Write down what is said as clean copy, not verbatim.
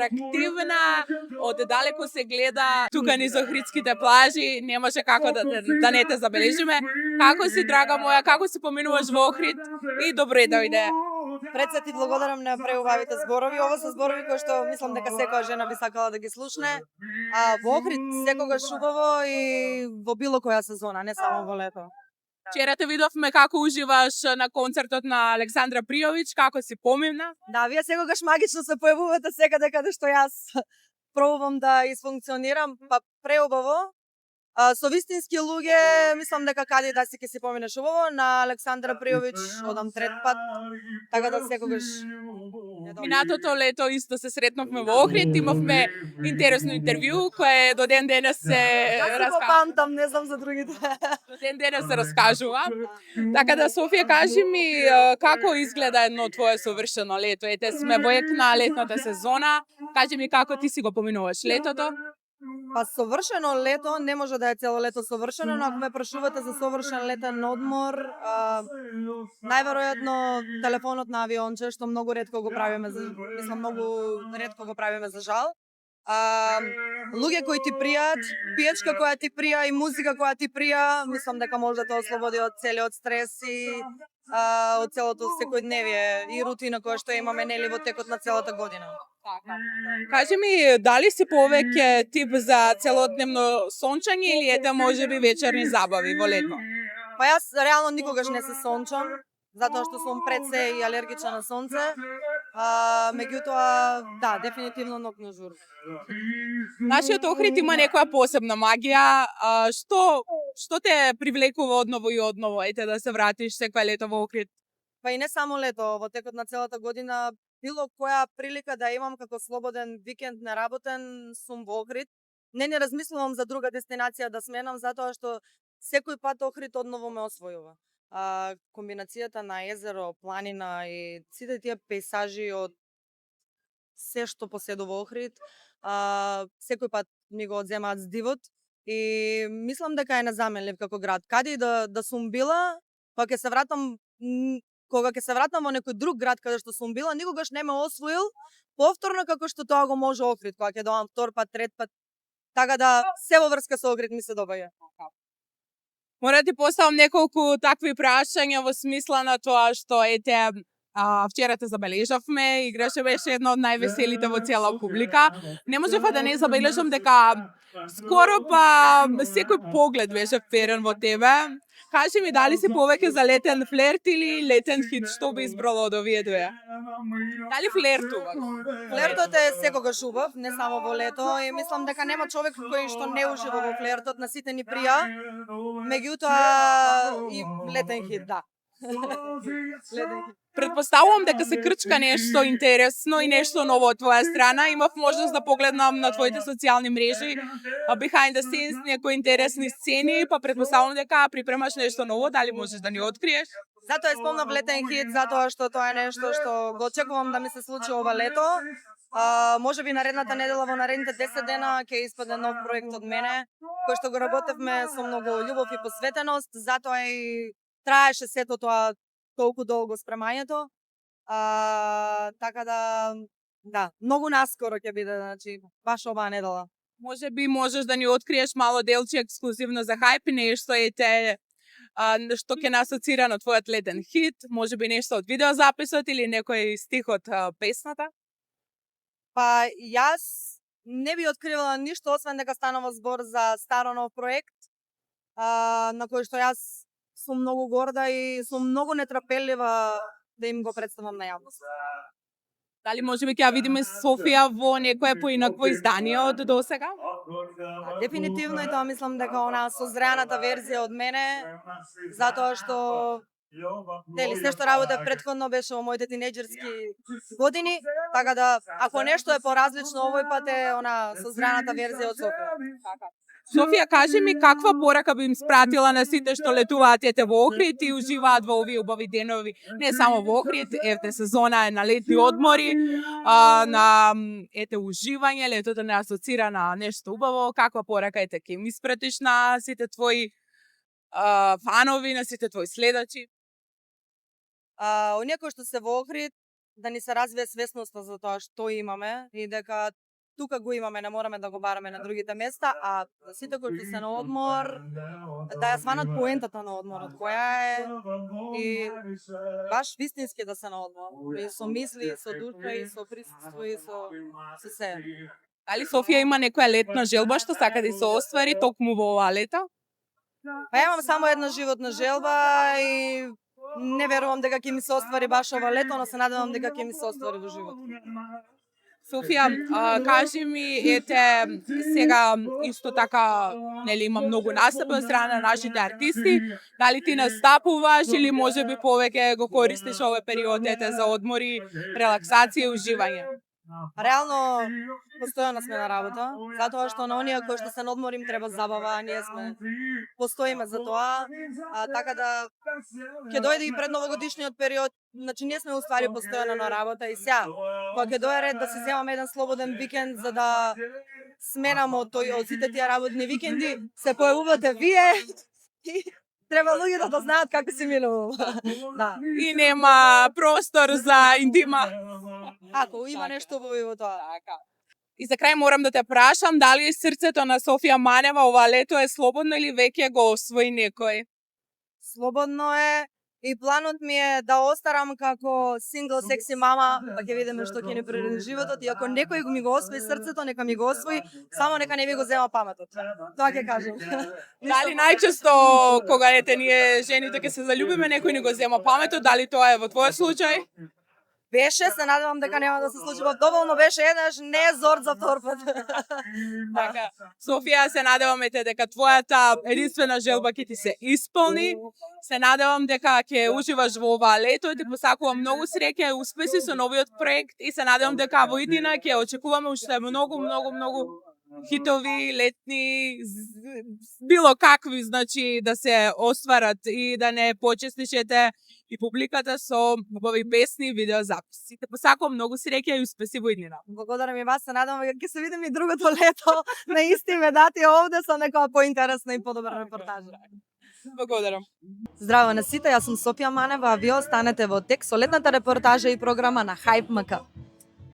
атрактивна, од далеко се гледа тука низ Охридските плажи, немаше како да не те забележиме. Како си, драга моја, како си поминуваш во Охрид и добре дојде. Пред се ти благодарам на преубавите зборови. Ова се зборови кои што мислам дека секоја жена би сакала да ги слушне. А во Охрид секогаш убаво и во било која сезона, не само во лето. Вчера те видовме како уживаш на концертот на Александра Пријовиќ, како си помина? Да, вие секогаш магично се појавувате секаде каде што јас пробувам да изфункционирам, па преубаво. Со вистински луѓе, мислам дека каде да си ќе си поминеш убаво, на Александра Пријовиќ одам трет пат, така да секогаш. Минатото лето исто се сретнавме во Охрид, имавме интересно интервју кое до ден денес се Јас го памтам, не знам за другите. До ден денес се раскажува. Така да, Софија, кажи ми како изгледа едно твое совршено лето? Ете, сме во ек на летната сезона. Кажи ми како ти си го поминуваш летото? Па совршено лето не може да е цело лето совршено, но ако ме прашувате за совршен летен одмор, најверојатно телефонот на авионче, што многу ретко го правиме, за жал. Луѓе кои ти пријат, пијачка која ти прија и музика која ти прија, мислам дека може да те ослободи од целиот стрес и од целото секојдневие и рутина која што имаме нели во текот на целата година. Кажи ми, дали си повеќе тип за целодневно сончање или ете можеби вечерни забави во лето? Па јас реално никогаш не се сончам, затоа што сум пред се и алергична на сонце. Меѓутоа, да, дефинитивно ноќно жур. Нашиот Охрид има некоја посебна магија. Што те привлекува одново и одново? Ете да се вратиш секој лето во Охрид. Па и не само лето, во текот на целата година, било која прилика да имам како слободен викенд неработен, сум во Охрид. Не размислувам за друга дестинација да сменам, затоа што секој пат Охрид одново ме освојува. Комбинацијата на езеро, планина и сите тие пейсажи од се што поседува Охрид, секој пат ми го одземаат здивот и мислам дека е незаменлив како град. Каде и да сум била, па ќе се вратам, кога ќе се вратам во некој друг град каде што сум била, никогаш не ме освоил повторно како што тоа го може Охрид, кога ќе доам втор пат, трет пат. Така да се во врска со Охрид ми се добаја. Мора ти поставам неколку такви прашања во смисла на тоа што ете вчера те забележавме, играше беше едно од највеселите во цела публика. Не можева да не забележам дека скоро па секој поглед беше вперен во тебе. Кажи ми, дали си повеќе за летен флерт или летен хит? Што би избрала од овие две? Дали флертуваш? Флертот е секогаш убав, не само во лето, и мислам дека нема човек кој што не ужива во флертот, на сите ни прија. Меѓутоа и летен хит, да. Предпоставувам дека се крчка нешто интересно и нешто ново од твоја страна. Имав можност да погледнам на твоите социјални мрежи, behind the scenes, некои интересни сцени, па предпоставувам дека припремаш нешто ново, дали можеш да ни откриеш? Затоа спомнав летен хит, затоа што тоа е нешто што го очекувам да ми се случи ова лето. Можеби наредната недела во наредните 10 дена ќе испадне нов проект од мене, кој што го работевме со многу љубов и посветеност, затоа и траеше сето тоа толку долго спремањето. Така да, многу наскоро ќе биде, значи, баш оваа недела. Можеби можеш да ни откриеш мало делче ексклузивно за хајп, нешто што ќе нас асоцира на твојот летен хит, можеби нешто од видеозаписот или некој стих од песната? Па јас не би откривала ништо, освен дека станува збор за старо нов проект, на кој што јас сум многу горда и сум многу нетрпелива да им го представам на јавност. Дали можеби ќе ја видиме Софија во некое поинакво издание од досега? Дефинитивно и тоа мислам дека онаа созреаната верзија од мене, затоа што се што работев претходно беше во моите тинејџерски години, така да ако нешто е поразлично овој пат е она созреаната верзија од Софија. Софија, кажи ми каква порака би им спратила на сите што летуваат ете во Охрид и уживаат во овие убави денови, не само во Охрид, ете сезона е на летни одмори, на ете уживање, летото не асоцира на нешто убаво, каква порака ете ќе им испратиш на сите твои фанови, на сите твои следачи? Оние кои што се во Охрид, да ни се развие свесноста за тоа што имаме и дека тука го имаме, не мораме да го бараме на другите места, а за сите кои што се на одмор, да ја сванат поентата на одморот, која е и баш вистински да се на одмор. И со мисли, и со душа, и со присуство, и со се. Дали Софија има некоја летна желба што сака да се оствари токму во оваа лето? Па имам само една животна желба и не верувам дека ќе ми се оствари баш ова лето, но се надевам дека ќе ми се оствари до живот. Софија, кажи ми, сега исто така, нели има многу настапи од страна на нашите артисти, дали ти настапуваш или можеби повеќе го користиш овој период за одмори, релаксација и уживање? Реално, постојано сме на работа, затоа што на оние кои што се на одмор им треба забава, а ние постоиме за тоа, така да ќе дојде и пред новогодишниот период, значи ние сме уствари постојано на работа и сега, кога ќе дојде ред да се земаме еден слободен викенд за да сменаме од сите тие работни викенди, се појавувате вие и треба луѓето да знаат како се минува. Да. И нема простор за интима. Ако има нешто во тоа. И за крај морам да те прашам, дали срцето на Софија Манева ова лето е слободно или веќе го освои некој? Слободно е и планот ми е да остарам како сингл секси мама, па ќе видиме што ќе ни приреди животот и ако некој ми го освои срцето, нека ми го освои, само нека не ми го зема паметот. Тоа ќе кажам. Дали најчесто кога ние жените ќе се заљубиме, некој ни го зема паметот, дали тоа е во твојот случај? Беше, се надевам дека нема да се случи повторно, беше еднаш, не е зор за втор пат. Така, Софија, се надеваме дека твојата единствена желба ќе ти се исполни. Се надевам дека ќе уживаш во оваа лето и ти посакувам многу среќа и успеси со новиот проект и се надевам дека во иднина ќе очекуваме уште многу хитови, летни, било какви, значи да се остварат и да не почестишете и публиката со убави песни и видеозаписи. Те посакувам многу среќа и успеси во иднина. Благодарам и вас, се надевам дека ќе се видиме и другото лето на исти медати овде со некоја поинтересна и подобра репортажа. Благодарам. Здраво на сите, јас сум Софија Манева, а вие останете во тек со летната репортажа и програма на Hype MK.